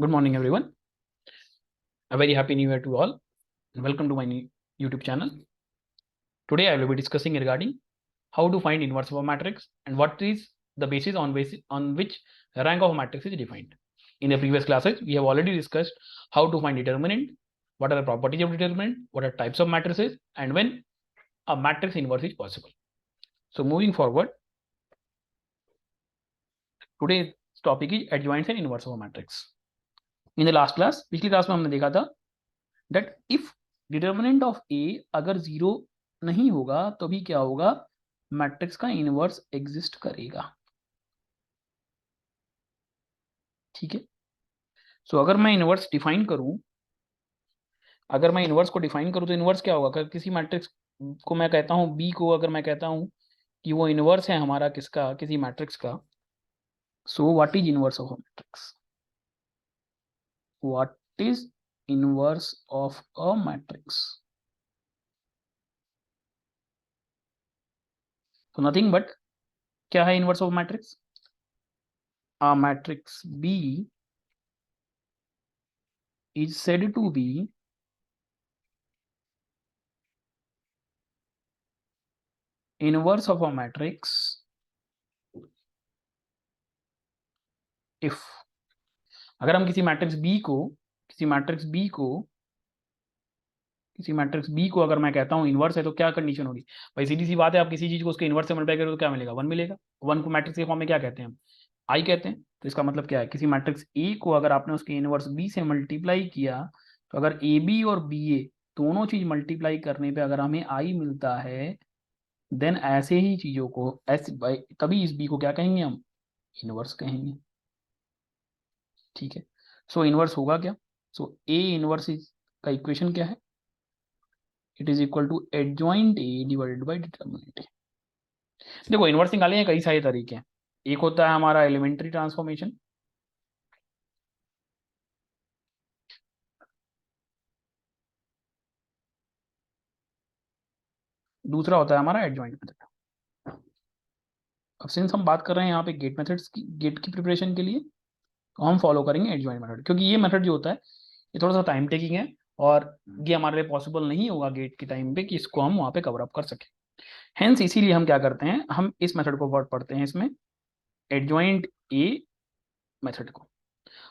Good morning, everyone. A very happy new year to all, and welcome to my new YouTube channel. Today, I will be discussing regarding how to find inverse of a matrix and what is the basis on which the rank of a matrix is defined. In the previous classes, we have already discussed how to find determinant, what are the properties of determinant, what are types of matrices, and when a matrix inverse is possible. So, moving forward, today's topic is adjoints and inverse of a matrix. In the last class, पिछली class में हमने देखा था that if determinant of ए अगर zero नहीं होगा तो भी क्या होगा, मैट्रिक्स का इनवर्स एग्जिस्ट करेगा। ठीक है, सो अगर मैं इनवर्स डिफाइन करूं, अगर मैं इनवर्स को डिफाइन करूं तो इनवर्स क्या होगा, अगर किसी मैट्रिक्स को मैं कहता हूं बी को, अगर मैं कहता हूं कि वो इनवर्स है हमारा किसका, किसी मैट्रिक्स का, so what is inverse of a matrix, what is inverse of a matrix, तो नथिंग बट क्या है inverse of matrix, a matrix B is said to be inverse of a matrix if, अगर हम किसी matrix B को, अगर मैं कहता हूं इनवर्स है तो क्या कंडीशन होगी भाई, सीधी सी बात है, आप किसी चीज को उसके इनवर्स से मल्टीप्लाई करो तो क्या मिलेगा, वन मिलेगा। वन को मैट्रिक्स के फॉर्म में क्या कहते हैं हम, आई कहते हैं। तो इसका मतलब क्या है, किसी मैट्रिक्स ए को अगर आपने उसके इनवर्स बी से मल्टीप्लाई किया तो अगर ए बी और बी ए दोनों चीज मल्टीप्लाई करने पे अगर हमें आई मिलता है, देन ऐसे ही चीजों को ऐसे तभी इस बी को क्या कहेंगे हम, इनवर्स कहेंगे। ठीक है, सो इनवर्स होगा क्या, सो ए इनवर्स का इक्वेशन क्या है, it is equal to adjoint A divided by determinant A. देखो इनवर्स निकालने के कई सारे तरीके हैं, एक होता है हमारा एलिमेंट्री ट्रांसफॉर्मेशन, दूसरा होता है हमारा एडजॉइंट मेथड। अब सिंस हम बात कर रहे हैं यहाँ पे गेट मेथड्स की, गेट की प्रिपरेशन के लिए, तो हम फॉलो करेंगे एडजॉइंट मेथड, क्योंकि ये मेथड जो होता है ये थोड़ा सा टाइम टेकिंग है और ये हमारे लिए पॉसिबल नहीं होगा गेट के टाइम पे कि इसको हम वहाँ पे कवर अप कर सकें। हेंस इसीलिए हम क्या करते हैं, हम इस मेथड को वर्ड पढ़ते हैं इसमें, एडजॉइंट ए मेथड को।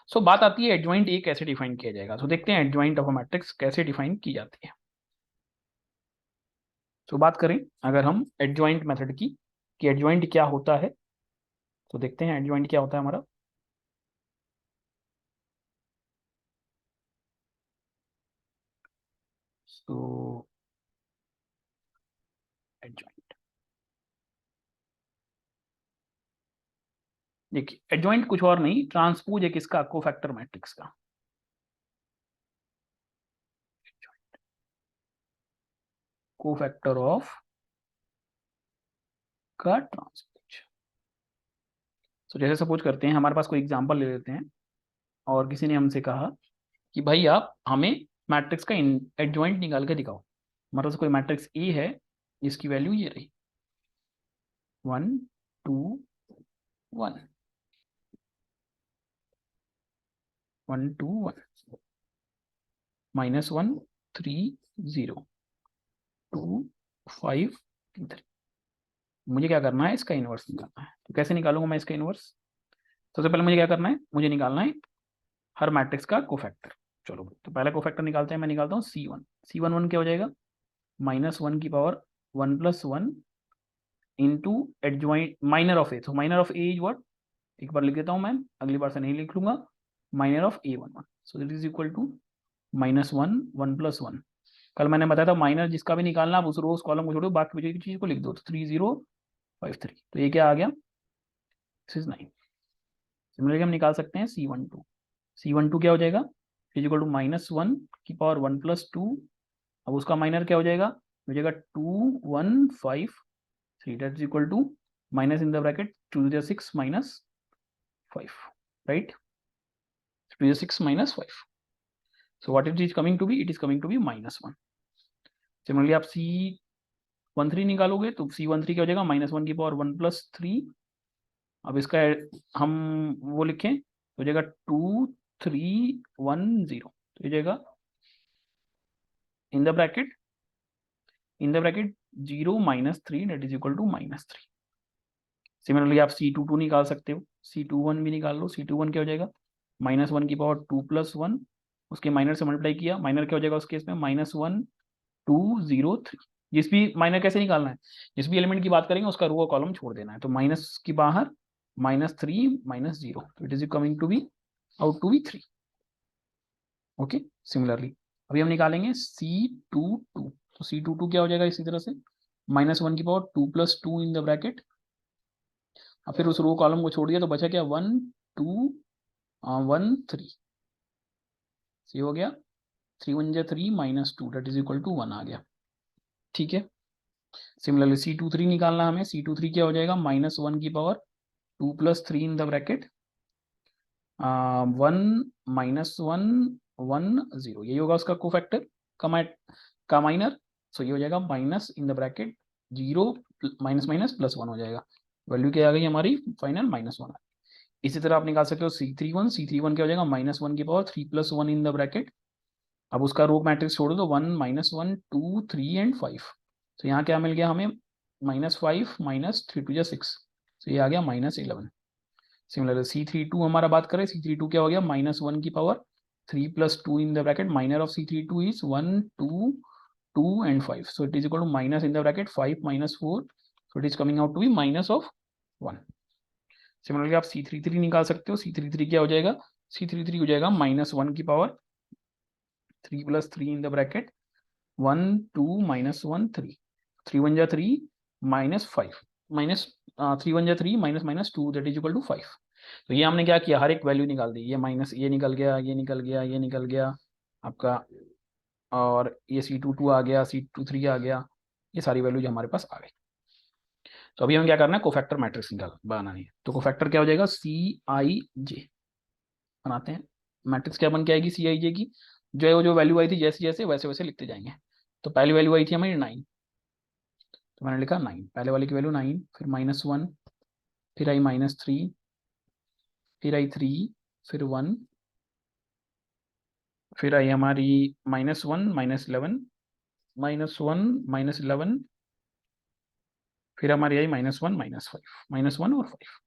सो बात आती है एडजॉइंट ए कैसे डिफाइन किया जाएगा, तो देखते हैं एडजॉइंट ऑफ अ मैट्रिक्स कैसे डिफाइन की जाती है। तो बात करें अगर हम एडजॉइंट मेथड की कि एडजॉइंट क्या होता है, तो देखते हैं एडजॉइंट क्या होता है हमारा। सो एडजॉइंट, देखिए एडजॉइंट कुछ और नहीं, ट्रांसपोज है किसका, कोफैक्टर मैट्रिक्स का, कोफैक्टर ऑफ का ट्रांसपोज। तो जैसे सपोज करते हैं, हमारे पास कोई एग्जांपल ले लेते हैं और किसी ने हमसे कहा कि भाई आप हमें मैट्रिक्स का एडजॉइंट निकाल के दिखाओ। मतलब कोई मैट्रिक्स ए है जिसकी वैल्यू ये रही 1 2 1 1 2 1 -1 3 0 2 5 3। मुझे क्या करना है, इसका इनवर्स निकालना है। तो कैसे निकालूंगा मैं इसका इनवर्स, सबसे पहले मुझे क्या करना है, मुझे निकालना है हर मैट्रिक्स का कोफैक्टर। चलो तो पहले कोफैक्टर निकालते हैं, मैं निकालता हूँ C1। C11 क्या हो जाएगा, -1 की power 1 + 1 into adjoint minor of A, तो minor of A is what, एक बार लिख देता हूँ मैं, अगली बार से नहीं लिख लूंगा, minor of A11, so this is equal to -1 1 + 1। कल मैंने बताया था माइनर जिसका भी निकालना आप उस रोज कॉलम को छोड़ो, बाकी बची चीज को लिख दो, तो 3053। तो ये क्या आ गया, दिस इज 9। सिमिलरली हम निकाल सकते हैं C12 क्या हो जाएगा, इज इक्वल टू -1 की पावर 1 + 2, अब उसका माइनर क्या हो जाएगा 2 1 5 3, that is equal to minus in the bracket 2 × 6 - 5, right, 2 × 6 - 5, so what it is coming to be, it is coming to be -1। Similarly आप C13 निकालोगे तो C13 क्या हो जाएगा, -1 की पावर 1 + 3, अब इसका हम वो लिखें तो हो जाएगा 2 310, तो ये जाएगा in the bracket 0 - 3 that is equal to -3। Similarly आप C22 निकाल सकते हो, C21 भी निकाल लो। C21 क्या हो जाएगा, -1 की पावर 2 + 1, उसके माइनर से मल्टीप्लाई किया, माइनर क्या हो जाएगा उस केस में, -1 2 0 3। जिस भी माइनर कैसे निकालना है, जिस भी एलिमेंट की बात करेंगे उसका रो कॉलम छोड़ देना है, तो माइनस की बाहर -3 -0, तो it is coming to be out to be 3। Okay, similarly अभी हम निकालेंगे C22, तो C22 क्या हो जाएगा इसी तरह से, -1 की पावर 2 + 2 इन द ब्रैकेट, अब फिर उस रो कॉलम को छोड़ दिया तो बचा क्या, 1 2 1 3, सी हो गया, 3 1 जा 3 -2 दैट इज इक्वल टू 1 आ गया। ठीक है, सिमिलरली C23 निकालना हमें, C23 क्या हो जाएगा, -1 की पावर 2 + 3 इन द ब्रैकेट 1 -1 1 0, यही होगा उसका कोफैक्टर का माइनर। सो ये हो जाएगा माइनस इन द ब्रैकेट 0 -1 हो जाएगा, वैल्यू क्या आ गई हमारी फाइनल -1। इसी तरह आप निकाल सकते हो C31 क्या हो जाएगा, -1 की पावर 3 + 1 इन द ब्रैकेट, अब उसका रो मैट्रिक्स छोड़ दो, 1 -1 2 3 एंड 5, तो यहाँ क्या मिल गया हमें, -5 -3 2 6, तो ये आ गया -11। सिमिलरली C32 हमारा बात करें, C32 क्या हो गया, -1 की power 3 + 2 in the bracket, minor of C32 is 1 2 2 and 5, so it is equal to minus in the bracket 5 -4, so it is coming out to be -1। Similarly आप C33 निकाल सकते हो, C33 क्या हो जाएगा, C33 हो जाएगा -1 की पावर 3 + 3 इन द ब्रैकेट 1 2 -1 3, 3 1 जा 3 -5 माइनस 3 1 जा 3 -2 दैट इज इक्वल टू 5। तो ये हमने क्या किया, हर एक वैल्यू निकाल दी, ये माइनस, ये निकल गया, ये निकल गया, ये निकल गया आपका, और ये C22 आ गया, C23 आ गया, ये सारी वैल्यूज हमारे पास आ गई। तो अभी हमें क्या करना है, कोफैक्टर मैट्रिक्स निकाल बनाना है, तो कोफैक्टर क्या हो जाएगा, CIJ बनाते हैं। मैट्रिक्स क्या बन के आएगी CIJ की, जो है वो जो वैल्यू आई थी जैसे जैसे वैसे वैसे लिखते जाएंगे। तो पहली वैल्यू आई थी हमारी 9, तो मैंने लिखा 9, पहले वाले की वैल्यू 9, फिर -1, फिर आई -3, फिर आई 3, फिर 1, फिर आई हमारी -1 -11 -1 -11, फिर हमारी आई -1 -5, -1 और 5,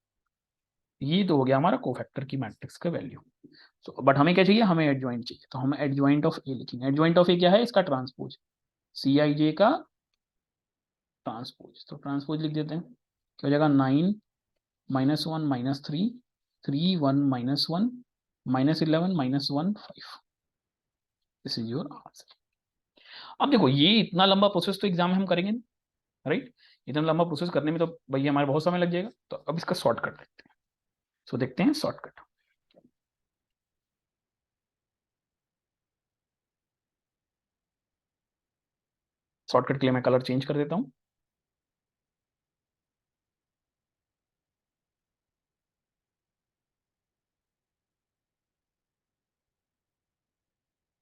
ये तो हो गया हमारा कोफैक्टर की मैट्रिक्स का वैल्यू। तो बट हमें क्या चाहिए, हमें एडजॉइंट चाहिए, तो हम एडजॉइंट ऑफ ए लिखेंगे। एडजॉइंट ऑफ ए क्या है, इसका ट्रांसपोज, CIJ का ट्रांसपोज, तो ट्रांसपोज लिख देते हैं, क्या हो जाएगा, 9 -1 -3 3 1 -1 -11 -1 5, दिस इज योर आंसर। अब देखो ये इतना लंबा प्रोसेस तो एग्जाम में हम करेंगे, राइट, इतना लंबा प्रोसेस करने में तो भैया हमारे बहुत समय लग जाएगा, तो अब इसका शॉर्टकट देखते हैं। सो देखते हैं शॉर्टकट। शॉर्टकट के लिए मैं कलर चेंज कर देता हूँ।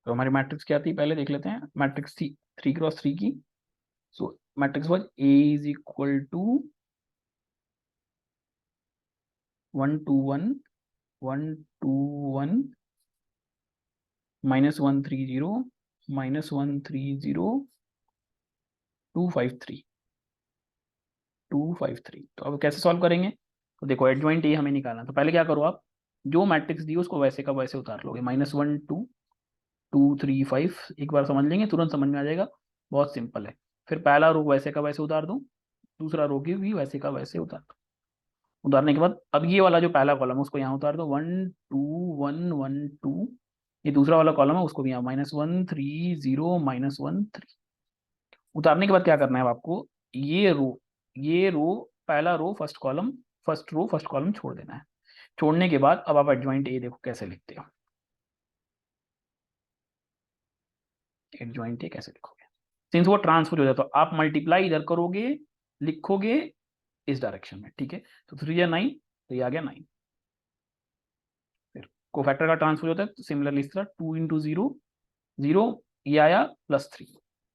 तो हमारी मैट्रिक्स क्या थी पहले देख लेते हैं, मैट्रिक्स थी 3 × 3 की। So matrix was A is equal to 1 2 1 1 2 1 -1 3 0 -1 3 0 2 5 3 2 5 3। तो अब कैसे सॉल्व करेंगे, तो देखो एडजॉइंट ए हमें निकालना, तो पहले क्या करो आप, जो मैट्रिक्स दी उसको वैसे का वैसे उतार लोगे, -1 2 2 3 5, एक बार समझ लेंगे तुरंत समझ में आ जाएगा, बहुत सिंपल है। फिर पहला रो वैसे का वैसे उतार दो, दूसरा रो की भी वैसे का वैसे उतार दो। उतारने के बाद अब ये वाला जो पहला कॉलम है उसको यहाँ उतार दो, 1 2 1 1 2, ये दूसरा वाला कॉलम है उसको भी यहाँ -1 3 0 -1 3। उतारने के बाद क्या करना है अब आपको, ये रो पहला row first column, first row first column छोड़ देना है। छोड़ने के बाद अब आप एडजॉइंट ए देखो कैसे लिखते हो, एडजॉइंट ए कैसे लिखोगे, सिंस वो ट्रांसफर हो जाता तो आप मल्टीप्लाई इधर करोगे, लिखोगे इस डायरेक्शन में, ठीक है। तो 3 या 9, तो ये आ गया 9। फिर कोफैक्टर का ट्रांसफर होता है, तो सिमिलरली इस तरह 2 × 0 0, ये आया +3,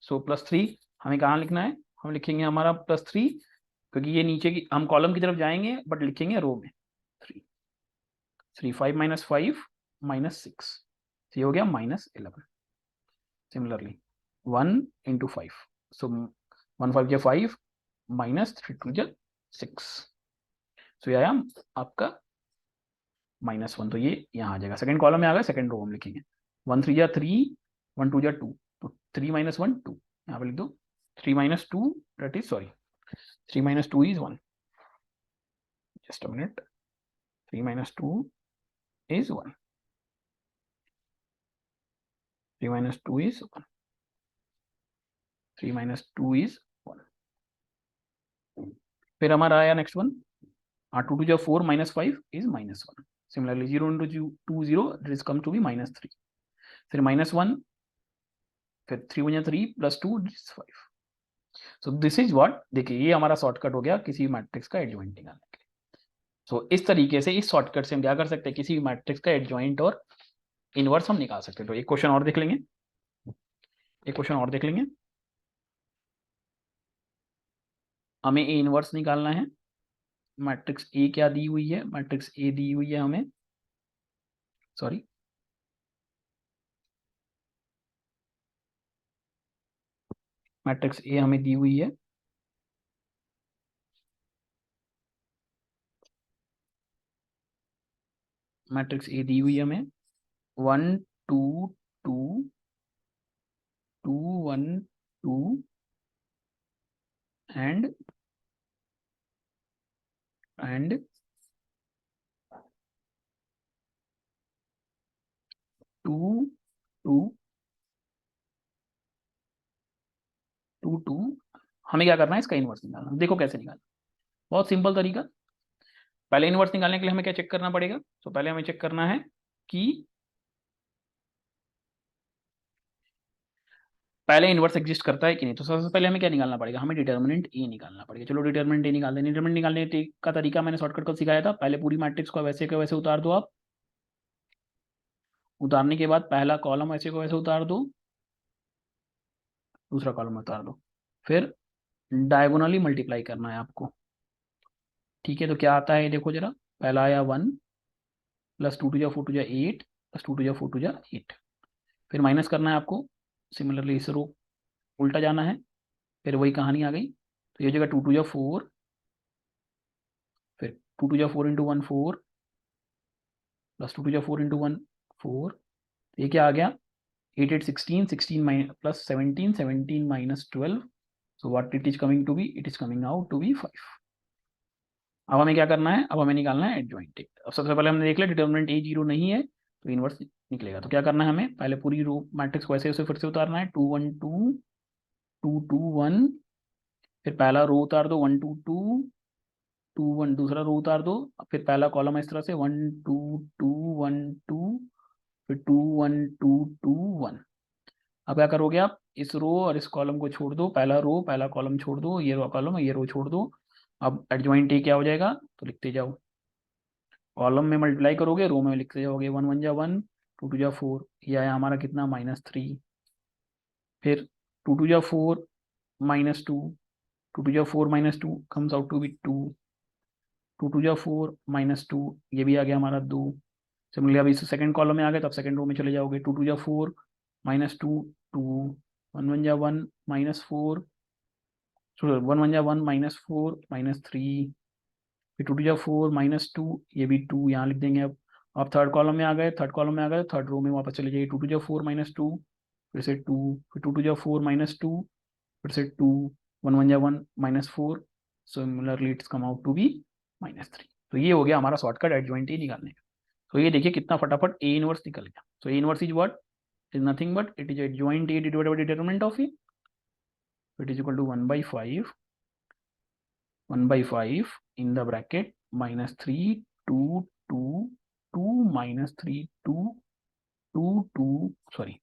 सो +3 हमें कहाँ लिखना है, हम लिखेंगे हमारा +3, क्योंकि ये नीचे की हम कॉलम की तरफ जाएंगे बट लिखेंगे रो में 3 3 5 -5 -6, ये हो गया -11. सिमिलरली 1 into 5, सो 1 5 जा 5 -3 2 जा 6, सो ये आया आपका -1. तो ये यहाँ आ जाएगा, सेकंड कॉलम में आ गया, सेकंड रो हम लिखेंगे 1 3 जा 3 1 2 जा 2, तो 3 - 1 2, यहाँ पे लिख दो 3 - 2, that is sorry 3 - 2 is 1. Just a minute. 3 - 2 is 1. 3 - 2 is 1. 3 - 2 is 1. फिर हमारा आया next one, 2 2 4 -5 is -1. Similarly 0 into 2 0, it is come to be -3. फिर -1, फिर 3 1 3 + 2 is 5. So this is what, देखिए ये हमारा शॉर्टकट हो गया किसी भी मैट्रिक्स का एडजॉइंट निकालने के लिए. सो इस तरीके से इस शॉर्टकट से हम क्या कर सकते हैं, किसी भी मैट्रिक्स का एडजॉइंट और इनवर्स हम निकाल सकते हैं. तो एक क्वेश्चन और देख लेंगे, एक क्वेश्चन और देख लेंगे. हमें ए इनवर्स निकालना है. मैट्रिक्स ए क्या दी हुई है, मैट्रिक्स ए दी हुई है हमें, सॉरी मैट्रिक्स ए हमें दी हुई है. मैट्रिक्स ए दी हुई है हमें 1 2 2 2 1 2 एंड 2 2 2 2. हमें क्या करना है, इसका इनवर्स निकालना. देखो कैसे निकालना, बहुत सिंपल तरीका. पहले इनवर्स निकालने के लिए हमें क्या चेक करना पड़ेगा, तो पहले हमें चेक करना है कि पहले इनवर्स एग्जिस्ट करता है कि नहीं. तो सबसे पहले हमें क्या निकालना पड़ेगा, हमें डिटर्मिनेंट ए निकालना पड़ेगा. चलो डिटर्मिनेंट ए निकालते हैं. डिटर्मिनेंट निकालने का तरीका मैंने शॉर्टकट कल सिखाया था. पहले पूरी मैट्रिक्स को वैसे के वैसे उतार दो आप, उतारने के बाद पहला कॉलम ऐसे को वैसे उतार दो, दूसरा कॉलम उतार दो, फिर डायगोनली मल्टीप्लाई करना है आपको. ठीक है, तो क्या आता है देखो जरा. पहला आया 1 + 2 2 जा 4 2 जा 8 + 2 2 जा 4 2 जा 8. फिर माइनस करना है आपको. सिमिलरली इस रो उल्टा जाना है, फिर वही कहानी आ गई. तो ये जगह 2 2 जा 4, फिर 2 2 जा 4 × 1 4 + 2 2 जा 4 × 1 4. ये क्या आ गया 8 8 16 16 + 17 17 - 12. So what it is coming to be, it is coming out to be 5. अब हमें क्या करना है, अब हमें निकालना है एडजॉइंट. अब सबसे पहले हमने देख लिया डिटर्मिनेंट ए 0 नहीं है तो इनवर्स निकलेगा. तो क्या करना है, हमें पहले पूरी रो मैट्रिक्स को ऐसे फिर से उतारना है. 2 1 2 2 2 1, फिर पहला रो उतार दो 1 2 2 2 1, दूसरा रो उतार दो, फिर पहला कॉलम इस तरह से 1 2 2 1 2, फिर 2 1 2 2 1. अब क्या करोगे आप, इस रो और इस कॉलम को छोड़ दो, पहला रो पहला कॉलम छोड़ दो, ये रो कॉलम ये रो छोड़ दो. अब एडजॉइंट ए क्या हो जाएगा, तो लिखते जाओ. कॉलम में मल्टीप्लाई करोगे, रो में लिखते जाओगे. 1 1 जा 1 2 2 जा 4, ये आया हमारा कितना -3. फिर 2 2 जा 4 -2, 2 2 जा 4 -2 कम्स आउट टू बी 2. 2 2 जा 4 -2, ये भी आ गया हमारा 2. सिमिलरली अभी सेकंड कॉलम में आ गए, तब सेकंड रो में चले जाओगे. 2 2 जा 4 -2 2, 1 1 जा 1 -4, 1 1 जा 1 -4 -3, फिर 2 2 जा 4 -2, ये भी 2 यहाँ लिख देंगे. अब थर्ड कॉलम में आ गए, थर्ड कॉलम में आ गए, थर्ड रो में वापस चले जाइए. 2 2 जा 4 -2, फिर से 2, फिर 2 2 जा 4 -2, फिर से 2, 1 1 जा 1 -4. Similarly it's come out to be -3. तो ये हो गया हमारा शॉर्टकट एडजॉइंट ए निकालने का. तो ये देखिए कितना फटाफट ए इनवर्स निकल गया. So A inverse is what, is nothing but it is adjoint A divided by determinant of A. It is equal to 1/5 in the bracket -3 2 2 2 -3 2 2 2, sorry,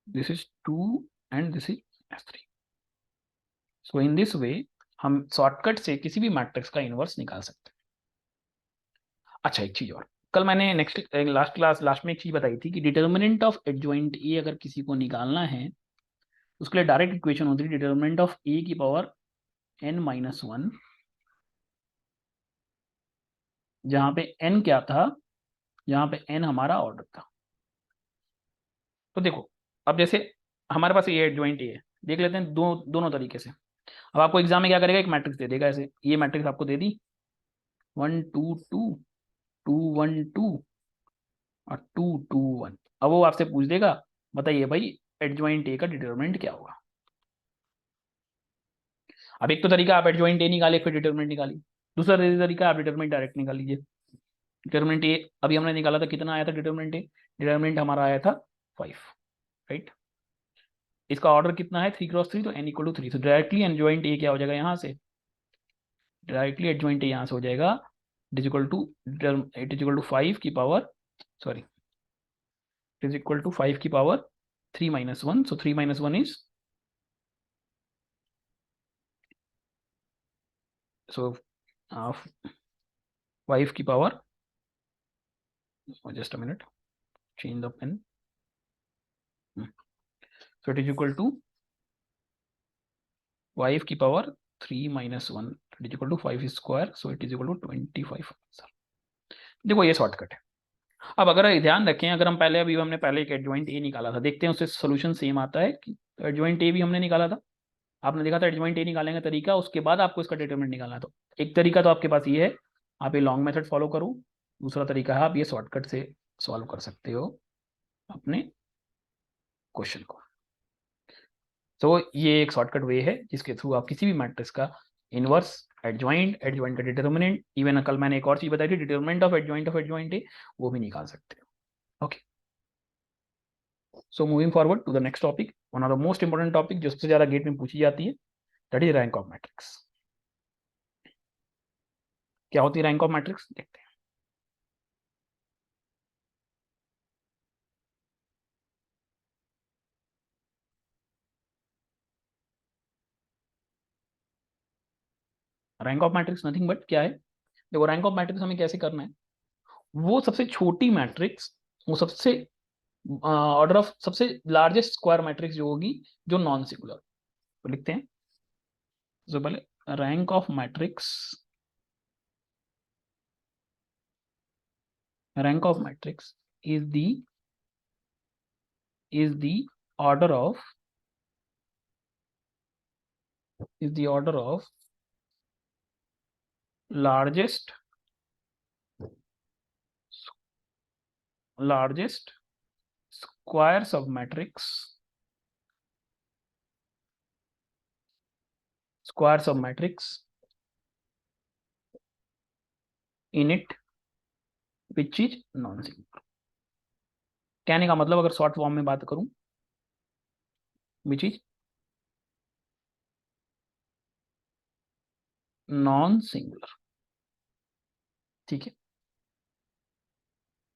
this is 2 and this is -3. So in this way हम shortcut से किसी भी matrix का inverse निकाल सकते हैं. अच्छा एक चीज और, कल मैंने लास्ट में एक चीज बताई थी कि डिटर्मिनेंट ऑफ एडजॉइंट ए अगर किसी को निकालना है, उसके लिए डायरेक्ट इक्वेशन होती है डिटर्मिनेंट ऑफ ए की पावर n-1, जहां पे n क्या था, जहाँ पे n हमारा ऑर्डर था। तो देखो, अब जैसे हमारे पास ये एडजॉइंट ए है, देख लेते हैं दोनों तरीके से। अब आपको एग्जाम में क्या करेगा, एक मैट्रिक्स दे देगा ऐसे, ये मैट्रिक्स आपको दे दी 1 2 2 2 1 2 और 2 2 1। अब वो आपसे पूछ देगा बताइए भाई एडजॉइंट ए का डिटरमिनेंट क्या होगा। अब एक तो तरीका आप एडजॉइंट ए निकाले फिर डिटरमिनेंट निकालिए, दूसरा तरीका आप डिटरमिनेंट डायरेक्ट निकाल लीजिए। डिटरमिनेंट ए अभी हमने निकाला था, कितना आया था डिटरमिनेंट ए, डिटरमिनेंट हमारा आया था 5, राइट। इसका ऑर्डर कितना है 3 × 3, तो n = 3, तो डायरेक्टली एडजॉइंट ए क्या हो जाएगा यहाँ से, डायरेक्टली एडजॉइंट ए यहाँ से हो जाएगा, इट इज इक्वल टू 5 की power, sorry, it is equal to 5 की पावर 3 - 1, सो 3 - 1 इज, सो 5 की power, just a minute, change the pen, so it is equal to 5 की power 3 - 1, it is equal to 5 square, so it is equal to 25 answer. देखो ये shortcut है। अब अगर ध्यान रखें, अगर हम पहले, अभी हमने पहले एक एडजॉइंट ए निकाला था, देखते हैं उससे सोल्यूशन सेम आता है कि, एडजॉइंट ए भी हमने निकाला था, आपने देखा था एडजॉइंट ए निकालेंगे तरीका, उसके बाद आपको इसका डिटरमिनेंट निकालना है। तो एक तरीका तो आपके पास ये है, आप ये लॉन्ग मेथड फॉलो करो, दूसरा तरीका है आप ये शॉर्टकट से सॉल्व कर सकते हो अपने क्वेश्चन को। तो ये एक शॉर्टकट वे है जिसके थ्रू आप किसी भी मैट्रिक्स का इनवर्स, एडजॉइंट, एडजॉइंट का डिटरमिनेंट, इवन कल मैंने एक और चीज बताई थी डिटरमिनेंट ऑफ एडजॉइंट ए, वो भी निकाल सकते हो। Okay, so moving forward to the next topic, one of the most important topic जो सबसे ज्यादा गेट में पूछी जाती है, that is rank of matrix. क्या होती है रैंक ऑफ मैट्रिक्स, देखते हैं। Rank of matrix nothing but क्या है, देखो रैंक ऑफ मैट्रिक्स हमें कैसे करना है, वो सबसे छोटी मैट्रिक्स, वो सबसे ऑर्डर ऑफ सबसे लार्जेस्ट स्क्वायर मैट्रिक्स जो होगी, जो नॉन सिंगुलर, तो लिखते हैं सबसे पहले rank of matrix, rank of matrix is the order of, is the order of largest squares of matrix, in it which is non singular. कहने का मतलब अगर शॉर्ट फॉर्म में बात करूं, विच इज नॉन सिंगुलर, ठीक है।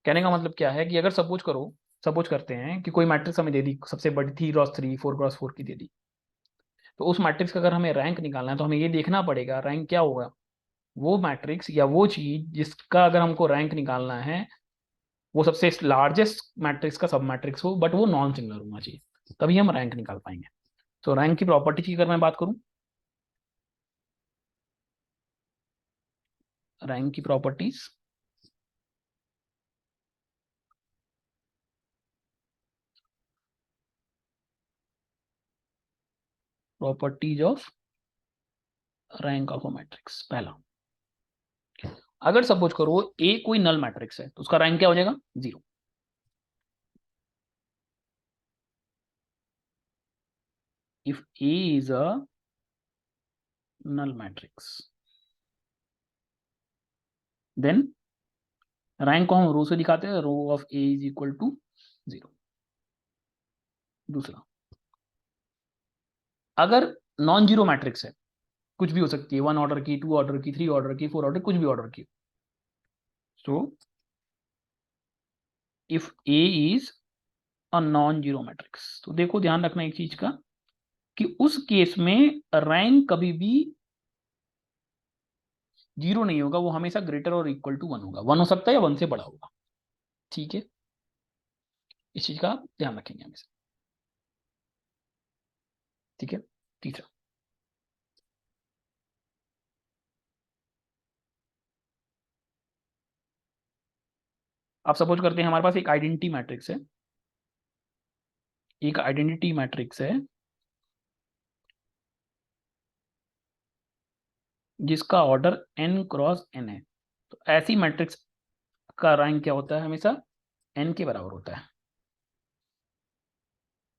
कहने का मतलब क्या है कि अगर सपोज करते हैं कि कोई मैट्रिक्स हमें दे दी, सबसे बड़ी 3 × 3 4 × 4 की दे दी, तो उस मैट्रिक्स का अगर हमें रैंक निकालना है तो हमें ये देखना पड़ेगा रैंक क्या होगा, वो मैट्रिक्स या वो चीज जिसका अगर हमको रैंक निकालना है, वो सबसे लार्जेस्ट मैट्रिक्स का सब मैट्रिक्स हो, बट वो नॉन सिंगुलर होना चाहिए, तभी हम रैंक निकाल पाएंगे। तो रैंक की प्रॉपर्टी की अगर मैं बात करूं, रैंक की properties of rank of a matrix, पहला, अगर सपोज करो ए कोई नल मैट्रिक्स है तो उसका रैंक क्या हो जाएगा 0। If A is a null matrix then rank को हम रो से दिखाते हैं, row of A is equal to 0। दूसरा, अगर नॉन जीरो मैट्रिक्स है, कुछ भी हो सकती है, 1 ऑर्डर की, 2 ऑर्डर की, 3 ऑर्डर की, 4 ऑर्डर, कुछ भी ऑर्डर की, so if A is a non zero matrix, तो देखो ध्यान रखना एक चीज का कि उस केस में रैंक कभी भी 0 नहीं होगा, वो हमेशा ग्रेटर और इक्वल टू 1 होगा, 1 हो सकता है या 1 से बड़ा होगा, ठीक है। इस चीज का ध्यान रखेंगे हमेशा, ठीक है। तीसरा, अब सपोज करते हैं हमारे पास एक आइडेंटिटी मैट्रिक्स है, एक आइडेंटिटी मैट्रिक्स है जिसका ऑर्डर n क्रॉस n है। तो ऐसी मैट्रिक्स का रैंक क्या होता है, हमेशा n के बराबर होता है।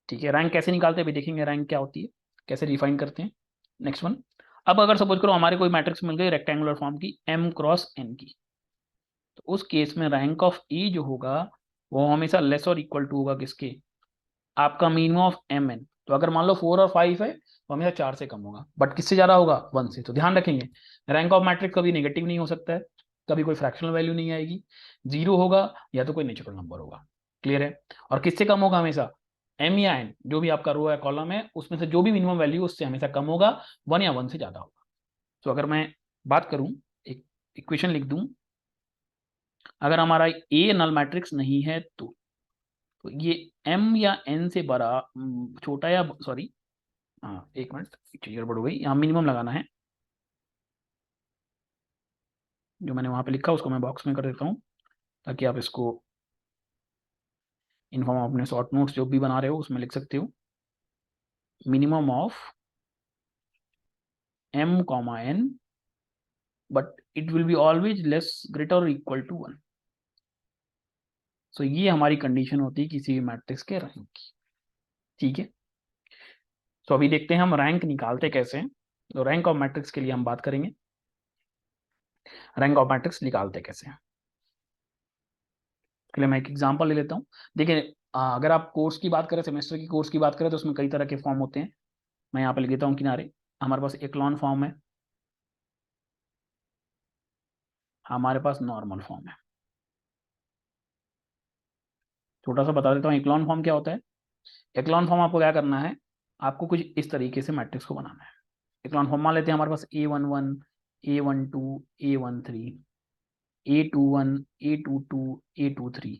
ठीक है, रैंक कैसे निकालते हैं अभी देखेंगे, रैंक क्या होती है, कैसे डिफाइन करते हैं। नेक्स्ट वन, अब अगर सपोज करो हमारे कोई मैट्रिक्स मिल गई रेक्टेंगुलर फॉर्म की m क्रॉस n की, तो उस केस में रैंक ऑफ ए जो होगा वो हमेशा लेस और इक्वल टू होगा किसके, आपका मिनिमम ऑफ एम एन। तो अगर मान लो 4 और 5 है तो हमेशा 4 से कम होगा, बट किससे ज्यादा होगा, 1 से। तो ध्यान रखेंगे रैंक ऑफ मैट्रिक्स कभी नेगेटिव नहीं हो सकता है, कभी कोई फ्रैक्शनल वैल्यू नहीं आएगी, 0 होगा या तो कोई नेचुरल नंबर होगा। क्लियर है। और किससे कम होगा हमेशा, एम या एन जो भी आपका रो है कॉलम है उसमें से जो भी मिनिमम वैल्यू उससे हमेशा कम होगा, 1 या 1 से ज्यादा होगा। तो अगर मैं बात करूं, एक इक्वेशन लिख दूं, अगर हमारा ए नल मैट्रिक्स नहीं है तो ये m या n से बड़ा, छोटा या सॉरी, हाँ एक मिनट, एक चीज गड़बड़ हो गई, यहाँ मिनिमम लगाना है। जो मैंने वहां पे लिखा उसको मैं बॉक्स में कर देता हूँ ताकि आप इसको इन्फॉर्म अपने शॉर्ट नोट्स जो भी बना रहे हो उसमें लिख सकते हो। Minimum of m comma n, but it will be always less greater और इक्वल टू 1। सो ये हमारी कंडीशन होती है किसी भी मैट्रिक्स के रैंक की। ठीक है, तो अभी देखते हैं हम रैंक निकालते कैसे हैं। तो रैंक ऑफ मैट्रिक्स के लिए हम बात करेंगे, रैंक ऑफ मैट्रिक्स निकालते कैसे हैं। के लिए मैं एक एग्जांपल ले लेता हूँ। देखिए अगर आप कोर्स की बात करें, सेमेस्टर की कोर्स की बात करें, तो उसमें कई तरह के फॉर्म होते हैं। मैं यहाँ पे लिख देता हूँ किनारे, हमारे पास एक्लॉन फॉर्म है, हमारे पास नॉर्मल फॉर्म है। छोटा सा बता देता हूँ एक्लॉन फॉर्म क्या होता है। एक्लॉन फॉर्म आपको क्या करना है, आपको कुछ इस तरीके से मैट्रिक्स को बनाना है। एक्लॉन फॉर्म मान लेते हैं हमारे पास A11, A12, A13, A21, A22, A23,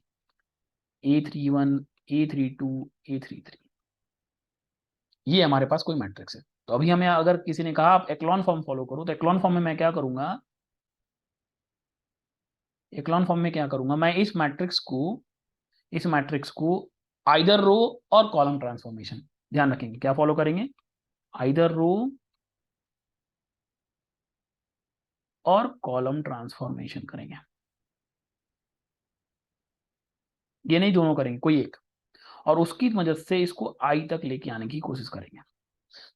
A31, A32, A33, ये हमारे पास कोई मैट्रिक्स है। तो अभी हमें अगर किसी ने कहा आप एक्लॉन फॉर्म फॉलो करो, तो एक्लॉन फॉर्म में मैं क्या करूंगा, एक्लॉन फॉर्म में क्या करूंगा, मैं इस मैट्रिक्स को आइदर रो और कॉलम ट्रांसफॉर्मेशन, ध्यान रखेंगे क्या फॉलो करेंगे, आइदर रो और कॉलम ट्रांसफॉर्मेशन करेंगे। ये नहीं दोनों करेंगे, कोई एक, और उसकी मदद से इसको आई तक लेके आने की कोशिश करेंगे।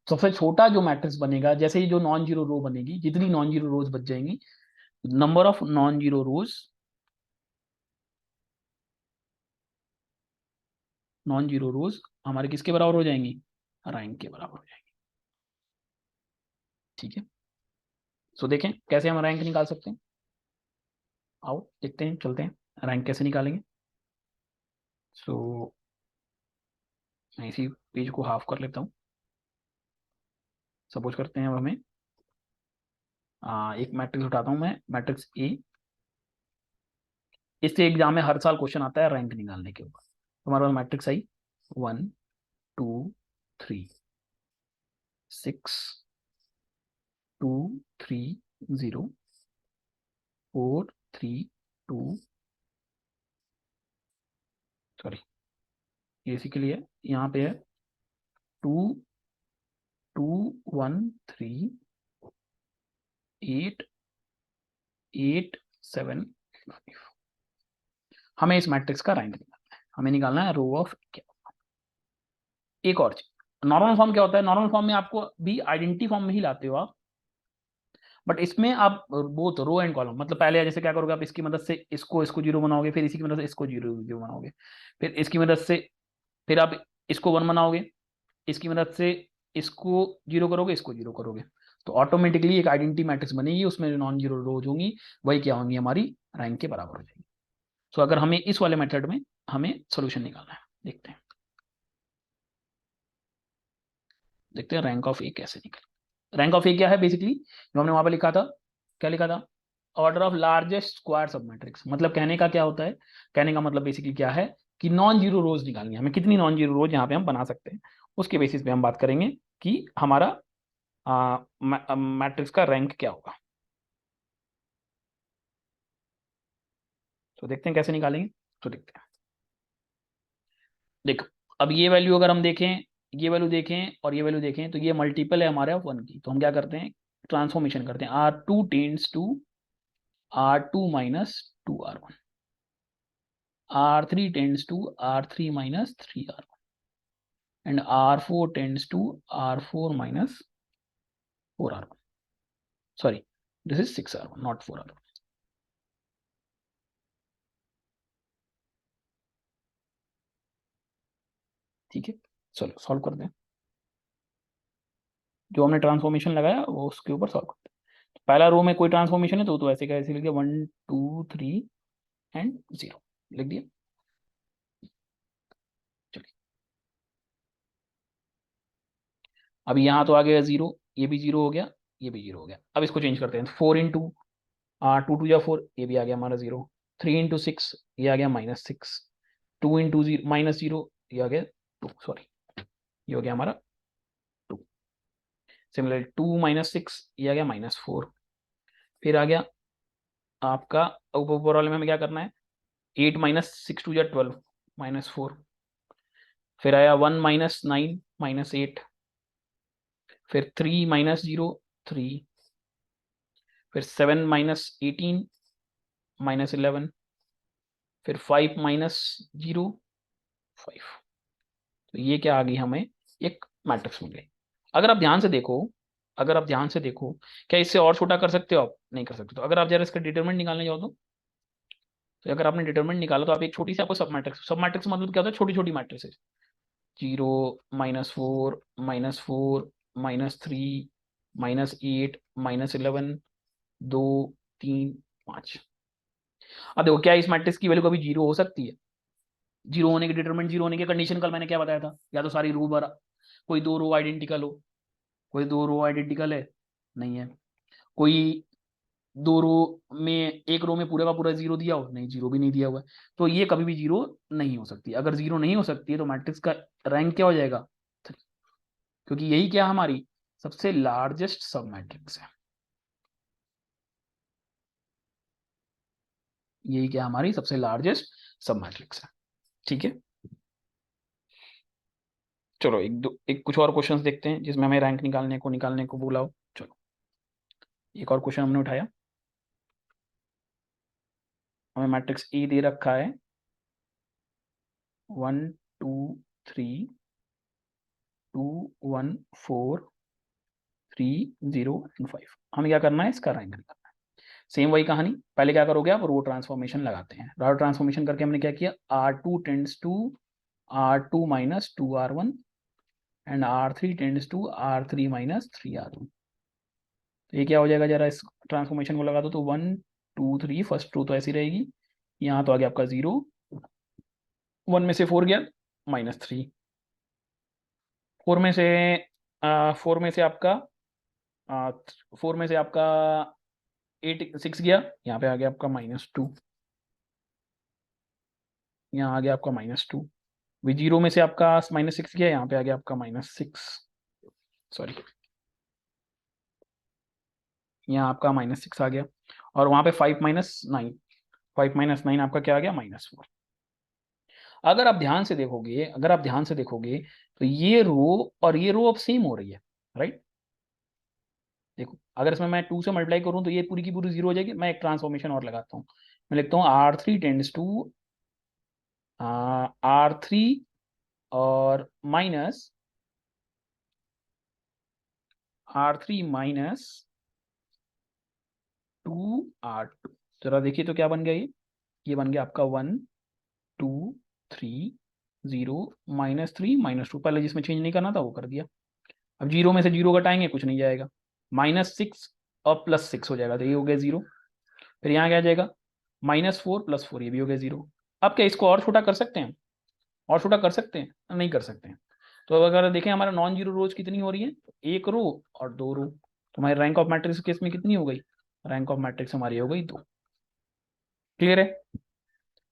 सबसे छोटा जो मैट्रिक्स बनेगा, जैसे ही जो नॉन जीरो रो बनेगी, जितनी नॉन जीरो रोज बच जाएंगी, number of non zero rose, non zero रोज हमारे किसके बराबर हो जाएंगी, रैंक के बराबर हो जाएंगी। ठीक है, सो देखें कैसे हम रैंक निकाल सकते हैं। आओ देखते हैं, चलते हैं रैंक कैसे निकालेंगे। सो मैं इसी पेज को हाफ कर लेता हूँ। सपोज करते हैं अब हमें एक मैट्रिक्स उठाता हूँ मैं, मैट्रिक्स ए। इससे एग्जाम में हर साल क्वेश्चन आता है रैंक निकालने के ऊपर। तो हमारे पास मैट्रिक्स आई 1 2 3 6 2 3 0 4 3 2, सॉरी ये इसी के लिए यहाँ पे है 2 2 1 3 8 8 7 5। हमें इस मैट्रिक्स का रैंक निकालना है, हमें निकालना है रो ऑफ क्या। एक और चीज, नॉर्मल फॉर्म क्या होता है, नॉर्मल फॉर्म में आपको भी आइडेंटिटी फॉर्म में ही लाते हो आप, बट इसमें आप बोथ रो एंड कॉलम, मतलब पहले जैसे क्या करोगे आप, इसकी मदद से इसको इसको जीरो बनाओगे, फिर इसी की मदद से इसको जीरो जीरो बनाओगे, फिर इसकी मदद से फिर आप इसको 1 बनाओगे, इसकी मदद से इसको जीरो करोगे, इसको जीरो करोगे, तो ऑटोमेटिकली एक आइडेंटिटी मैट्रिक्स बनेगी, उसमें जो नॉन जीरो रोज होंगी वही क्या होंगी, हमारी रैंक के बराबर हो जाएगी। सो अगर हमें इस वाले मेथड में हमें सोल्यूशन निकालना है, देखते हैं रैंक ऑफ ए कैसे निकले। रैंक ऑफ ए क्या है, बेसिकली जो हमने वहां पर लिखा था, क्या लिखा था, ऑर्डर ऑफ लार्जेस्ट स्क्वायर सब मैट्रिक्स। मतलब कहने का क्या होता है, कहने का मतलब बेसिकली क्या है कि नॉन जीरो रोज निकालनी है हमें, कितनी नॉन जीरो रोज यहाँ पे हम बना सकते हैं, उसके बेसिस पे हम बात करेंगे कि हमारा मैट्रिक्स का रैंक क्या होगा। तो देखते हैं कैसे निकालेंगे। तो देखते हैं, देखो अब ये वैल्यू अगर हम देखें, ये वैल्यू देखें और ये वैल्यू देखें, तो ये मल्टीपल है हमारे वन की, तो हम क्या करते हैं, ट्रांसफॉर्मेशन करते हैं, R2 tends to R2 minus 2R1, R3 tends to R3 minus 3R1, and R4 tends to R4 minus 4R1. Sorry, this is 6R1, not 4R1. ठीक है, चलो सॉल्व करते हैं, जो हमने ट्रांसफॉर्मेशन लगाया वो उसके ऊपर सॉल्व करते हैं। तो पहला रो में कोई ट्रांसफॉर्मेशन है तो ऐसे कैसे लिख दिया, 1 2 3 एंड 0 लिख दिया। चलिए अब यहाँ तो आ गया 0, ये भी 0 हो गया, ये भी 0 हो गया। अब इसको चेंज करते हैं, 4 इंटू 2 या 4, ये भी आ गया हमारा 0, 3 इंटू 6, ये आ गया -6, 2 इंटू -0, ये आ गया 2, सॉरी ये हो गया हमारा 2। सिमिलरली 2 माइनस 6, ये आ गया -4। फिर आ गया आपका ऊपर वाले में हमें क्या करना है, 8 माइनस 6 2 या 12, -4। फिर आया 1 माइनस 9 -8। फिर 3 माइनस 0 3। फिर 7 माइनस 18 -11। फिर 5 माइनस 0 5। तो ये क्या आ गई, हमें एक मैट्रिक्स मिल गई। अगर आप ध्यान से देखो, अगर आप ध्यान से देखो, क्या इससे और छोटा कर सकते हो आप, नहीं कर सकते। तो अगर आप जरा इसका डिटरमिनेंट निकालने जाओ तो अगर आपने डिटरमिनेंट निकाला तो आप एक छोटी सी आपको सब मैट्रिक्स मतलब क्या होता है, छोटी छोटी मैट्रिक्स, 0 -4 -4 -3 -8 -11 2 3 5। अब देखो क्या इस मैट्रिक्स की वैल्यू कभी 0 हो सकती है, 0 होने की डिटरमिनेंट 0 होने की कंडीशन कल मैंने क्या बताया था, या तो सारी रो बार कोई दो रो आइडेंटिकल हो, कोई दो रो आइडेंटिकल है नहीं है, कोई दो रो में एक रो में पूरे का पूरा 0 दिया हो, नहीं 0 भी नहीं दिया हुआ है, तो ये कभी भी 0 नहीं हो सकती। अगर 0 नहीं हो सकती है तो मैट्रिक्स का रैंक क्या हो जाएगा, 3, क्योंकि यही क्या हमारी सबसे लार्जेस्ट सब मैट्रिक्स है, यही क्या हमारी सबसे लार्जेस्ट सब मैट्रिक्स है। ठीक है, चलो एक कुछ और क्वेश्चंस देखते हैं जिसमें हमें रैंक निकालने को बोला हो। चलो एक और क्वेश्चन हमने उठाया, हमें मैट्रिक्स ए दे रखा है 1 2 3 2 1 4 3 0 एंड 5। हमें क्या करना है, इसका रैंक निकालना है। सेम वही कहानी, पहले क्या करोगे आप, रो ट्रांसफॉर्मेशन लगाते हैं। रो ट्रांसफॉर्मेशन करके हमने क्या किया, R2 tends to R2 minus 2R1 and R3 tends to R3 minus 3R1। तो ये क्या हो जाएगा, जरा इस ट्रांसफॉर्मेशन को लगा दो, तो 1 2 3, फर्स्ट रो तो ऐसी रहेगी, यहाँ तो आ गया आपका 0, 1 में से 4 गया -3, 4 में से 4 में से आपका 4 में से आपका 8 6 गया, यहाँ पे आ गया आपका -2, यहाँ आ गया आपका -2। भी 0 में से आपका -6 गया, यहाँ पे आ गया आपका -6, सॉरी यहाँ आपका -6 आ गया। और वहां पे 5 माइनस 9, 5 माइनस 9 आपका क्या आ गया, -4। अगर आप ध्यान से देखोगे, अगर आप ध्यान से देखोगे तो ये रो और ये रो अब सेम हो रही है, राइट। देखो अगर इसमें मैं 2 से मल्टीप्लाई करूं तो ये पूरी की पूरी 0 हो जाएगी। मैं एक ट्रांसफॉर्मेशन और लगाता हूँ, मैं लिखता हूँ R3 टेंड्स टू R3 और R3 माइनस 2R2। जरा देखिए तो क्या बन गया, ये बन गया आपका 1 2 3 0 -3 -2। पहले जिसमें चेंज नहीं करना था वो कर दिया। अब 0 में से 0 घटाएंगे कुछ नहीं जाएगा, -6 और +6 हो जाएगा, तो ये हो गया 0। फिर यहाँ क्या आ जाएगा, -4 +4, ये भी हो गया 0। अब क्या इसको और छोटा कर सकते हैं, और छोटा कर सकते हैं, नहीं कर सकते हैं। तो अगर देखें हमारा नॉन जीरो रोज कितनी हो रही है, एक रो और दो रो, तो हमारी रैंक ऑफ मैट्रिक्स केस में कितनी हो गई, रैंक ऑफ मैट्रिक्स हमारी हो गई 2। क्लियर है,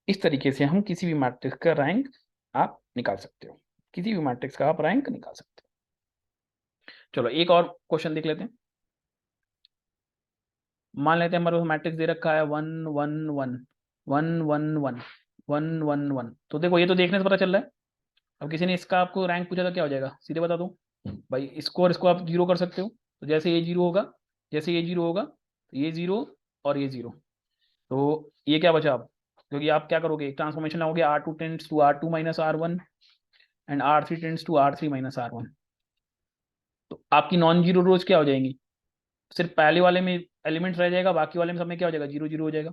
इस तरीके से हम किसी भी मैट्रिक्स का रैंक आप निकाल सकते हो, किसी भी मैट्रिक्स का आप रैंक निकाल सकते हो। चलो एक और क्वेश्चन देख लेते हैं। मान लेते हैं हमारे मैट्रिक्स दे रखा है 1 1 1 1 1 1, 1 1 1। तो देखो ये तो देखने से पता चल रहा है। अब किसी ने इसका आपको रैंक पूछा तो क्या हो जाएगा, सीधे बता दो भाई, इसको और इसको आप जीरो कर सकते हो। तो जैसे ये जीरो होगा, जैसे ये जीरो होगा तो ये जीरो और ये जीरो, तो ये क्या बचा अब, क्योंकि आप क्या करोगे, ट्रांसफॉर्मेशन लाओगे, R2 tends to R2 minus R1 and R3 tends to R3 minus R1। तो आपकी नॉन जीरो रोज क्या हो जाएंगी, सिर्फ पहले वाले में एलिमेंट रह जाएगा, बाकी वाले में सब में क्या हो जाएगा, जीरो जीरो हो जाएगा।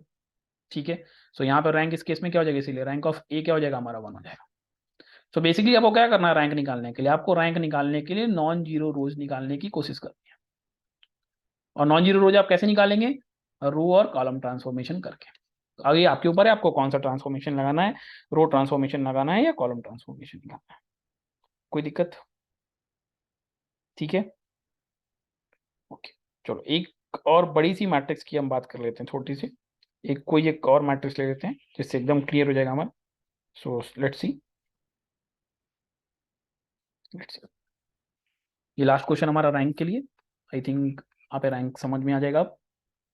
ठीक है। सो यहाँ पर रैंक इस केस में क्या हो जाएगा, इसीलिए रैंक ऑफ ए क्या हो जाएगा हमारा, 1 हो जाएगा। सो बेसिकली आपको क्या करना है, रैंक निकालने के लिए, आपको रैंक निकालने के लिए नॉन जीरो रोज निकालने की कोशिश करनी है। और नॉन जीरो रोज आप कैसे निकालेंगे, रो और कॉलम ट्रांसफॉर्मेशन करके। तो आगे आपके ऊपर है, आपको कौन सा ट्रांसफॉर्मेशन लगाना है, रो ट्रांसफॉर्मेशन लगाना है या कॉलम ट्रांसफॉर्मेशन लगाना है। कोई दिक्कत, ठीक है, ओके। चलो एक और बड़ी सी मैट्रिक्स की हम बात कर लेते हैं, छोटी सी, एक और मैट्रिक्स ले लेते हैं जिससे एकदम क्लियर हो जाएगा हमारा। सो लेट्स सी, ये लास्ट क्वेश्चन हमारा रैंक के लिए। आई थिंक आप रैंक समझ में आ जाएगा अब।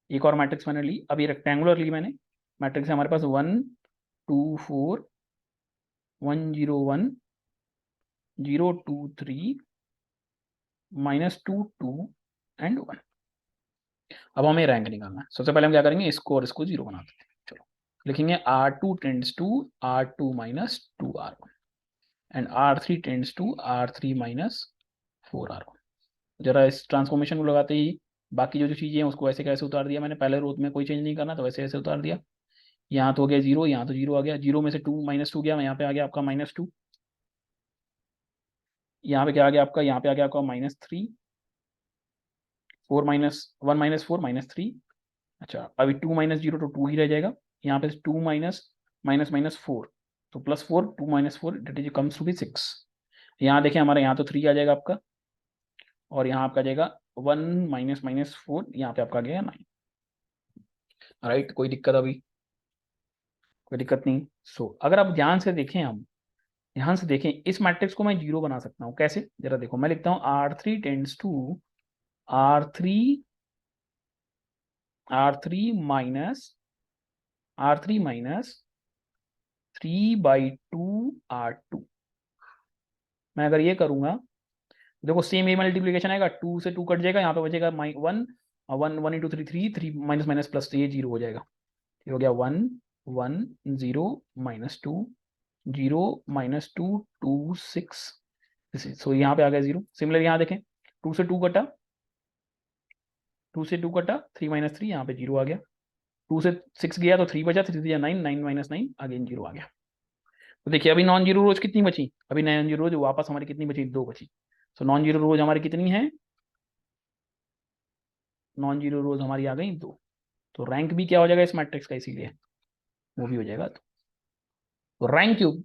एक और मैट्रिक्स मैंने ली, अभी रेक्टेंगुलर ली मैंने। मैट्रिक्स है हमारे पास 1 2 4 1 0 1 0 2 3 -2 2 एंड 1। अब हमें रैंक निकालना है। सबसे पहले हम क्या करेंगे, इसको और इसको जीरो बना देते हैं। चलो लिखेंगे R2 tends to R2 minus 2R1 and R3 tends to R3 minus 4R1। जरा इस ट्रांसफॉर्मेशन को लगाते ही बाकी जो जो चीज़ें हैं उसको ऐसे कैसे उतार दिया मैंने, पहले रो में कोई चेंज नहीं करना, तो वैसे ऐसे उतार दिया। यहाँ तो हो गया जीरो, यहाँ तो जीरो आ गया, जीरो में से टू माइनस टू गया, यहाँ पे आ गया आपका -2। यहाँ पे क्या आ गया आपका, यहाँ पे आ गया आपका -3। 4 - 1 -4 -3। अच्छा अभी 2 - 0 तो 2 ही रह जाएगा। यहाँ पे 2 माइनस माइनस माइनस 4, तो +4, 2 - 4 that is comes to be 6। यहाँ देखें हमारे यहाँ तो 3 आ जाएगा आपका, और यहाँ आपका आ जाएगा 1 -4, यहाँ पे आपका आ गया 9। राइट, कोई दिक्कत अभी, कोई दिक्कत नहीं। अगर आप ध्यान से देखें, हम ध्यान से देखें, इस मैट्रिक्स को मैं जीरो बना सकता हूँ कैसे, जरा देखो, मैं लिखता हूँ R3 tends to R3 R3 minus 3/2 R2। मैं अगर ये करूंगा, देखो सेम ये मल्टीप्लीकेशन आएगा, 2 से 2 कट जाएगा, यहाँ पे बचेगा 1 1 1 इंटू 3 3 3 माइनस माइनस प्लस, तो ये जीरो हो जाएगा। ये हो गया 1 1 0 -2 0 -2 2 6। सो यहाँ पे आ गया जीरो। सिमिलर यहाँ देखें, 2 से 2 कटा, 2 से 2 कटा, 3 - 3, यहाँ पे जीरो आ गया। 2 से 6 गया तो 3 बचा, 3 दिया 9, 9 - 9 अगेन जीरो आ गया। तो देखिए अभी नॉन जीरो रोज कितनी बची, अभी नॉन जीरो रोज वापस हमारी कितनी बची, 2 बची। सो नॉन जीरो रोज हमारी कितनी है, नॉन जीरो रोज हमारी आ गई 2। तो रैंक भी क्या हो जाएगा इस मैट्रिक्स का, इसीलिए वो भी हो जाएगा। तो रैंक क्यूब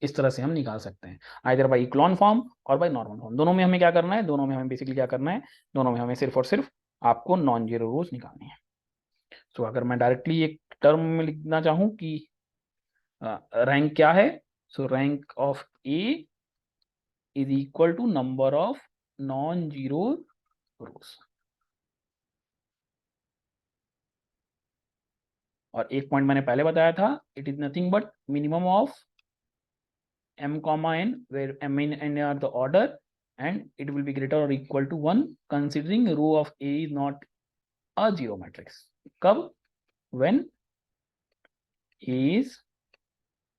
इस तरह से हम निकाल सकते हैं, आइदर बाई इक्लॉन फॉर्म और बाई नॉर्मल फॉर्म। दोनों में हमें क्या करना है, दोनों में हमें बेसिकली क्या करना है, दोनों में हमें सिर्फ और सिर्फ आपको नॉन जीरो रोज निकालनी है। सो अगर मैं डायरेक्टली एक टर्म में लिखना चाहूँ कि रैंक क्या है, so rank of A is equal to number of non zero rows. और एक पॉइंट मैंने पहले बताया था, it is nothing but minimum of m comma n, where m and n are the order, and it will be greater or equal to 1 considering row of a is not a zero matrix. कब, when a is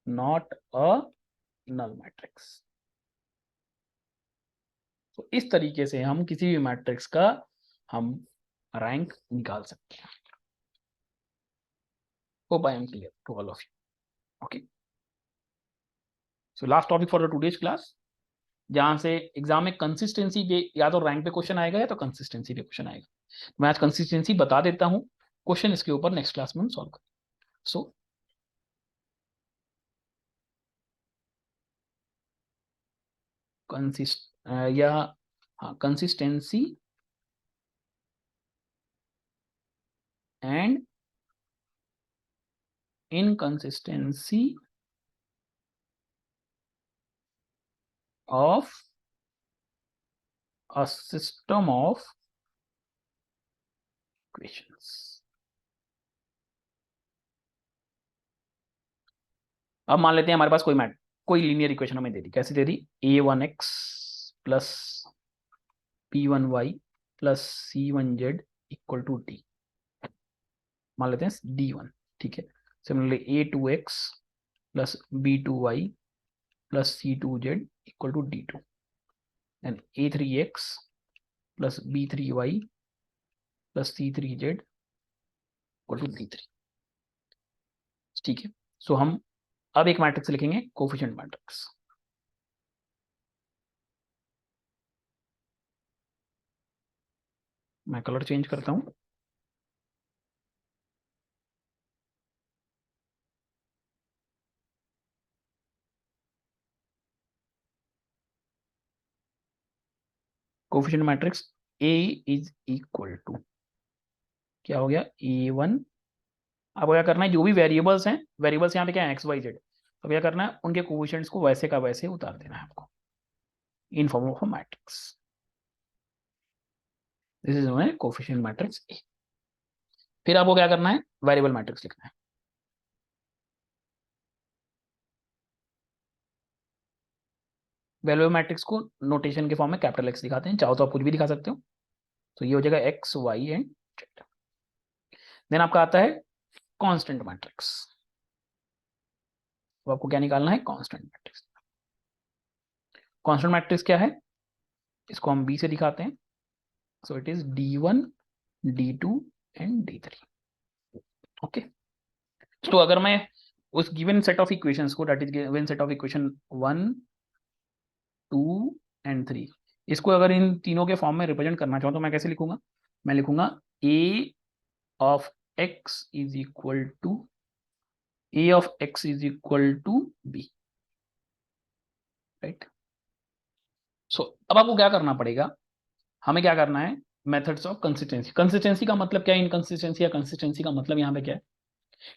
not a null matrix. तो इस तरीके से हम किसी भी matrix का हम रैंक निकाल सकते हैं। Hope I am clear to all of you. Okay, so last topic for the today's class, जहां से एग्जाम में कंसिस्टेंसी पे या तो रैंक पे क्वेश्चन आएगा या तो कंसिस्टेंसी पे क्वेश्चन आएगा। मैं आज कंसिस्टेंसी बता देता हूं, क्वेश्चन इसके ऊपर नेक्स्ट क्लास में हम सॉल्व करें। सो कंसिस्ट या हाँ, consistency and inconsistency of a system of equations. अब मान लेते हैं हमारे पास कोई लीनियर इक्वेशन हमें दे दी, कैसे दे दी, a1x plus p1y plus c1z equal to D, मान लेते हैं d1, ठीक है। Similarly a2x plus b2y plus c2z equal to d2, then a3x plus b3y plus c3z equal to d3, ठीक है। सो हम अब एक मैट्रिक्स लिखेंगे, कोफिशिएंट मैट्रिक्स। मैं कलर चेंज करता हूं, coefficient matrix A is equal to, क्या हो गया, A1। अब क्या करना है, जो भी वेरिएबल्स हैं, वेरिएबल्स यहाँ पे क्या है, एक्स वाई जेड, तो क्या करना है, उनके कोफिशिएंट्स को वैसे का वैसे उतार देना है आपको in form of a matrix. This is my coefficient matrix A. फिर आपको क्या करना है, वेरिएबल मैट्रिक्स लिखना है। वेरिएबल मैट्रिक्स को नोटेशन के फॉर्म में कैपिटल एक्स दिखाते हैं, चाहो तो आप कुछ भी दिखा सकते हो। तो ये हो जाएगा X Y and Z. Then आपका आता है कांस्टेंट मैट्रिक्स। तो आपको क्या निकालना है, कांस्टेंट मैट्रिक्स। कांस्टेंट मैट्रिक्स क्या है, इसको हम बी से दिखाते हैं। सो it is d1 d2 and d3, okay. तो अगर मैं उस गिवन सेट ऑफ इक्वेशंस को, that is given set of equation 1 2 and 3, इसको अगर इन तीनों के फॉर्म में रिप्रेजेंट करना चाहूँ तो मैं कैसे लिखूंगा, मैं लिखूंगा a of x is equal to a of x is equal to b, right. So अब आपको क्या करना पड़ेगा, हमें क्या करना है, मेथड्स ऑफ कंसिस्टेंसी। कंसिस्टेंसी का मतलब क्या है, इनकंसिस्टेंसी या कंसिस्टेंसी का मतलब यहाँ पे क्या है,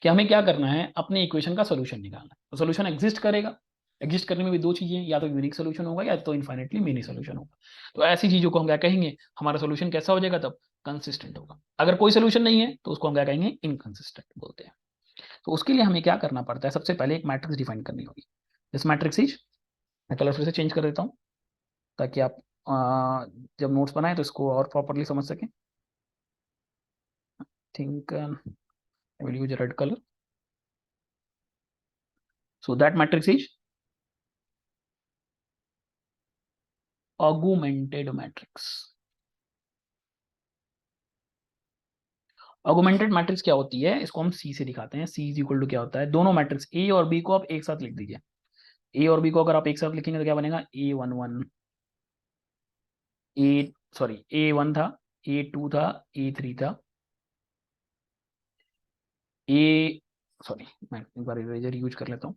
कि हमें क्या करना है, अपने इक्वेशन का सोल्यूशन निकालना है। तो सोल्यूशन एग्जिस्ट करेगा, एग्जिस्ट करने में भी दो चीजें, या तो यूनिक सोल्यूशन होगा या तो इनफाइनेटली मेनी सोल्यूशन होगा। तो ऐसी चीजों को हम क्या कहेंगे, हमारा सोल्यूशन कैसा हो जाएगा, तब कंसिस्टेंट होगा। अगर कोई सोल्यूशन नहीं है तो उसको हम क्या कहेंगे, इनकंसिस्टेंट बोलते हैं। तो उसके लिए हमें क्या करना पड़ता है, सबसे पहले एक मैट्रिक्स डिफाइन करनी होगी। दिस मैट्रिक्स इज, मैं कलर फिर से चेंज कर देता हूँ ताकि आप जब नोट्स बनाए तो इसको और प्रॉपरली समझ सकें। Think I will use red colour. So that matrix is augmented matrix. Augmented matrix क्या होती है, इसको हम सी से दिखाते हैं। सी इज इक्वल टू क्या होता है, दोनों मैट्रिक्स ए और बी को आप एक साथ लिख दीजिए। ए और बी को अगर आप एक साथ लिखेंगे तो क्या बनेगा, A11, ए सॉरी A1 था, A2 था, A3 था, ए सॉरी मैं एक बार इरेजर यूज कर लेता हूँ।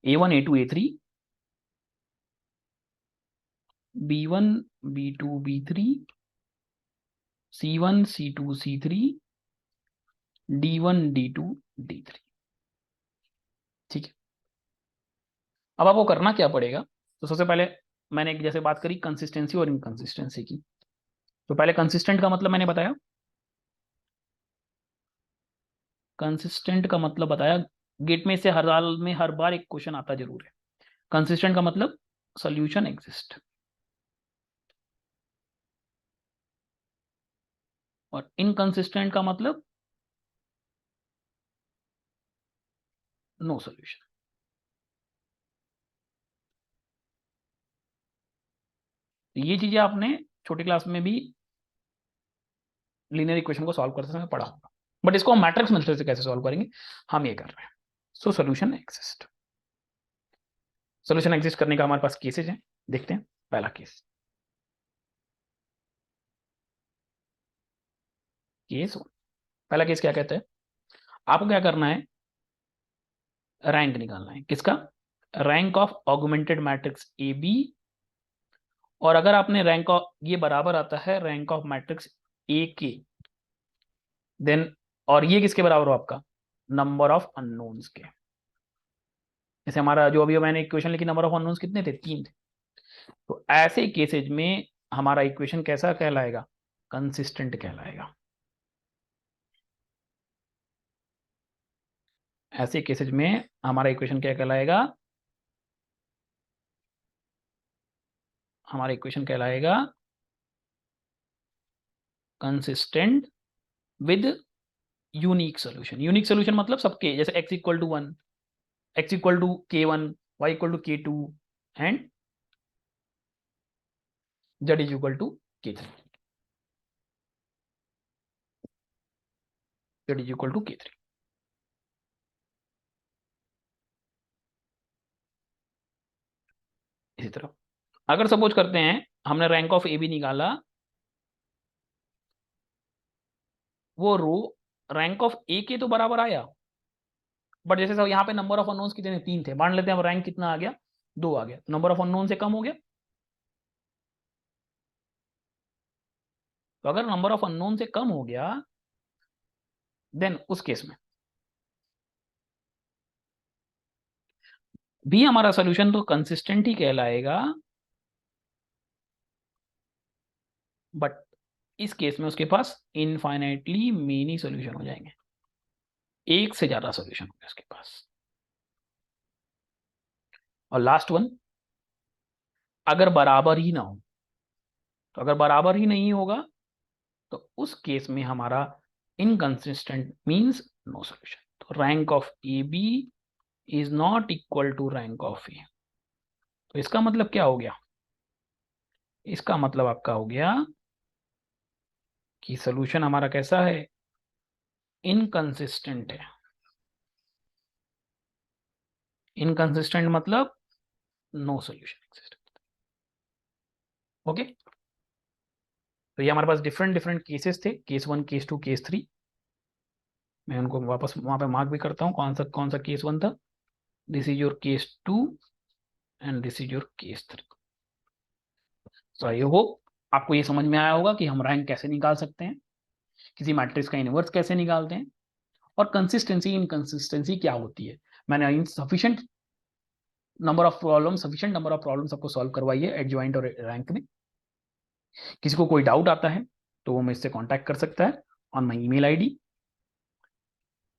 A1 A2 A3, B1 B2 B3, C1 C2 C3, D1 D2 D3, ठीक है। अब आपको करना क्या पड़ेगा, तो सबसे पहले मैंने एक जैसे बात करी कंसिस्टेंसी और इनकंसिस्टेंसी की। तो पहले कंसिस्टेंट का मतलब मैंने बताया, कंसिस्टेंट का मतलब बताया, गेट में से हर साल में हर बार एक क्वेश्चन आता जरूर है। कंसिस्टेंट का मतलब सोल्यूशन एग्जिस्ट, और इनकंसिस्टेंट का मतलब नो सोल्यूशन। ये चीजें आपने छोटी क्लास में भी लीनियर इक्वेशन को सॉल्व करते समय पढ़ा होगा, बट इसको हम मैट्रिक्स मेथड से कैसे सॉल्व करेंगे, हम ये कर रहे हैं। So solution exist, solution exist करने का हमारे पास केसेज हैं, देखते हैं। पहला केस, केस पहला केस क्या कहता है, आपको क्या करना है, रैंक निकालना है, किसका, rank of augmented matrix A B. और अगर आपने रैंक ऑफ, ये बराबर आता है रैंक ऑफ मैट्रिक्स ए के, देन, और ये किसके बराबर हो आपका, नंबर ऑफ अननोन्स के। जैसे हमारा जो अभी मैंने इक्वेशन लिखी, नंबर ऑफ अननोन्स कितने थे, 3 थे। तो ऐसे केसेज में हमारा इक्वेशन कैसा कहलाएगा? कंसिस्टेंट कहलाएगा। ऐसे केसेज में हमारा इक्वेशन क्या कहलाएगा? हमारा इक्वेशन कहलाएगा consistent with unique solution. Unique solution मतलब सबके, जैसे x equal to 1, x equal to k1, y equal to k2 and z is equal to k3, z is equal to k3। इसी तरह अगर सपोज करते हैं हमने रैंक ऑफ ए बी निकाला, वो रो रैंक ऑफ ए के तो बराबर आया, बट जैसे सब यहाँ पे नंबर ऑफ अननोन्स कितने? 3 थे। मान लेते हैं अब रैंक कितना आ गया? 2 आ गया। नंबर ऑफ अननोन से कम हो गया। तो अगर नंबर ऑफ अननोन से कम हो गया, देन उस केस में भी हमारा सोल्यूशन तो कंसिस्टेंट ही कहलाएगा, बट इस केस में उसके पास इनफाइनाइटली मेनी सोल्यूशन हो जाएंगे, एक से ज्यादा सोल्यूशन होंगे उसके पास। और लास्ट वन, अगर बराबर ही ना हो, तो अगर बराबर ही नहीं होगा तो उस केस में हमारा इनकंसिस्टेंट मींस नो सोल्यूशन। तो rank of A B is not equal to rank of A. तो इसका मतलब क्या हो गया? इसका मतलब आपका हो गया कि सोल्यूशन हमारा कैसा है? इनकंसिस्टेंट है। इनकंसिस्टेंट मतलब नो सोल्यूशन एक्सिस्ट। ओके, तो ये हमारे पास डिफरेंट डिफरेंट केसेस थे, केस 1, केस 2, केस 3। मैं उनको वापस वहां पे मार्क भी करता हूँ, कौन सा केस 1 था। This is your case 2 and this is your case 3। So I hope आपको ये समझ में आया होगा कि हम रैंक कैसे निकाल सकते हैं, किसी मैट्रिक्स का इनवर्स कैसे निकालते हैं, और कंसिस्टेंसी इनकंसिस्टेंसी क्या होती है। मैंने इन सफिशिएंट नंबर ऑफ प्रॉब्लम सबको सॉल्व करवाई है एडजॉइंट और रैंक में। किसी को कोई डाउट आता है तो वो मुझसे कांटेक्ट कर सकता है on my email ID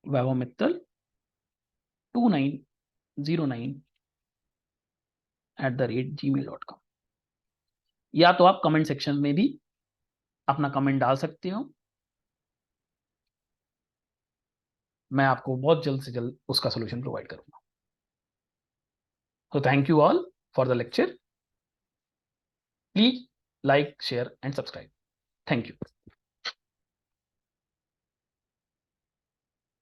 vaibhavmittal2909@gmail.com। या तो आप कमेंट सेक्शन में भी अपना कमेंट डाल सकते हो, मैं आपको बहुत जल्द से जल्द उसका सोल्यूशन प्रोवाइड करूंगा। तो thank you all for the lecture. Please like, share and subscribe. Thank you.